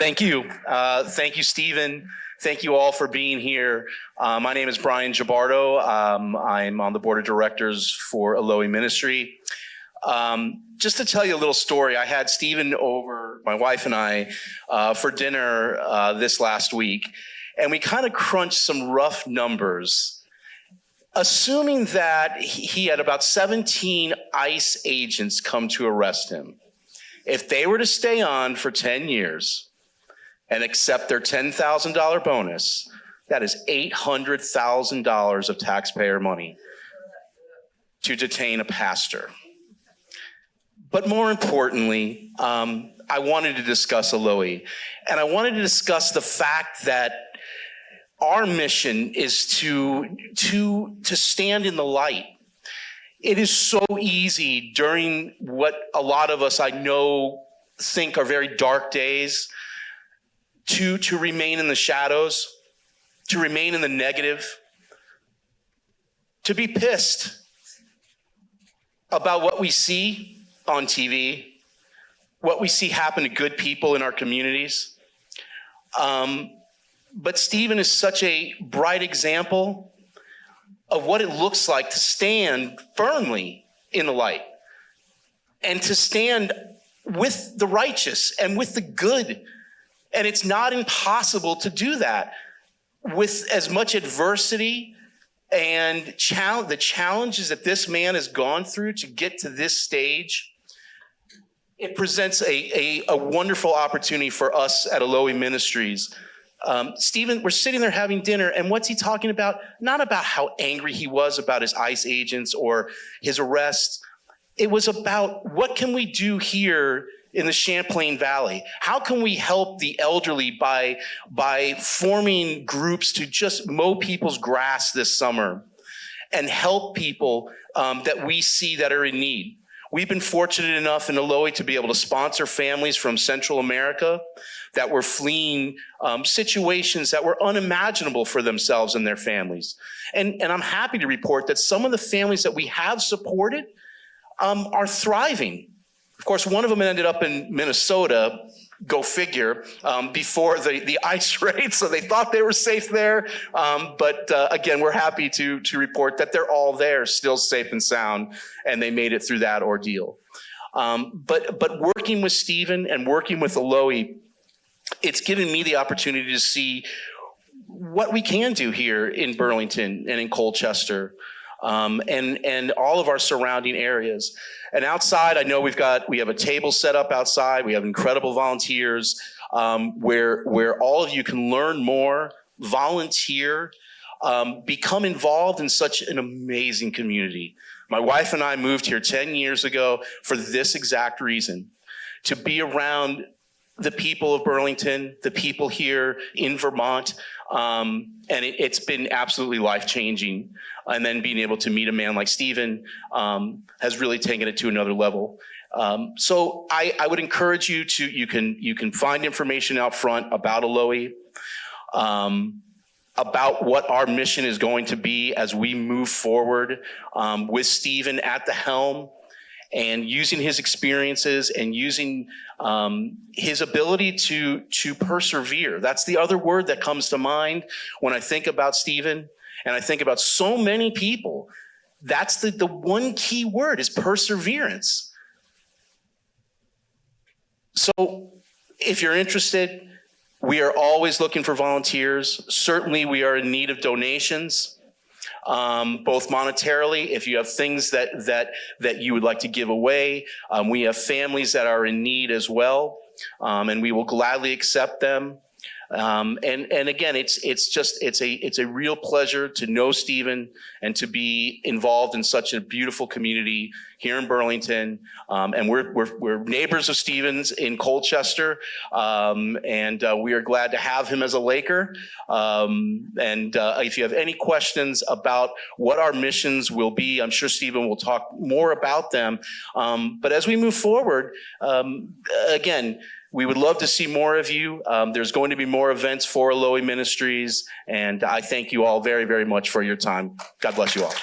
Thank you. Thank you, Stephen. Thank you all for being here. My name is Brian Gibardo. I'm on the board of directors for ELOI Ministry. Just to tell you a little story, I had Stephen over, my wife and I, for dinner this last week, and we kind of crunched some rough numbers, assuming that he had about 17 ICE agents come to arrest him. If they were to stay on for 10 years and accept their $10,000 bonus, that is $800,000 of taxpayer money to detain a pastor. But more importantly, I wanted to discuss ELOI, and I wanted to discuss the fact that our mission is to stand in the light. It is so easy during what a lot of us I know think are very dark days to remain in the shadows, to remain in the negative, to be pissed about what we see on TV, what we see happen to good people in our communities. But Stephen is such a bright example of what it looks like to stand firmly in the light and to stand with the righteous and with the good. And it's not impossible to do that with as much adversity and the challenges that this man has gone through to get to this stage. It presents a wonderful opportunity for us at ELOI Ministries. Stephen, we're sitting there having dinner, and what's he talking about? Not about how angry he was about his ICE agents or his arrest. It was about what can we do here in the Champlain Valley? How can we help the elderly by forming groups to just mow people's grass this summer and help people that we see that are in need? We've been fortunate enough in ELOI to be able to sponsor families from Central America that were fleeing situations that were unimaginable for themselves and their families. And I'm happy to report that some of the families that we have supported are thriving. Of course, one of them ended up in Minnesota, go figure, before the ICE raid, so they thought they were safe there. But again, we're happy to report that they're all there, still safe and sound, and they made it through that ordeal. But working with Stephen and working with ELOI, it's given me the opportunity to see what we can do here in Burlington and in Colchester, and all of our surrounding areas. And outside, I know we have a table set up outside. We have incredible volunteers where all of you can learn more, volunteer, become involved in such an amazing community. My wife and I moved here 10 years ago for this exact reason, to be around the people of Burlington, the people here in Vermont, and it's been absolutely life-changing. And then being able to meet a man like Stephen has really taken it to another level. So I would encourage you to, you can find information out front about ELOI, about what our mission is going to be as we move forward with Stephen at the helm, and using his experiences and using his ability to persevere. That's the other word that comes to mind when I think about Stephen, and I think about so many people. That's the one key word is perseverance. So if you're interested, we are always looking for volunteers. Certainly we are in need of donations. Both monetarily, if you have things that you would like to give away. We have families that are in need as well, and we will gladly accept them. And again, it's a real pleasure to know Stephen and to be involved in such a beautiful community here in Burlington. And we're neighbors of Stephen's in Colchester, and we are glad to have him as a Laker. And if you have any questions about what our missions will be, I'm sure Stephen will talk more about them. But as we move forward, again, we would love to see more of you. There's going to be more events for ELOI Ministries, and I thank you all very, very much for your time. God bless you all.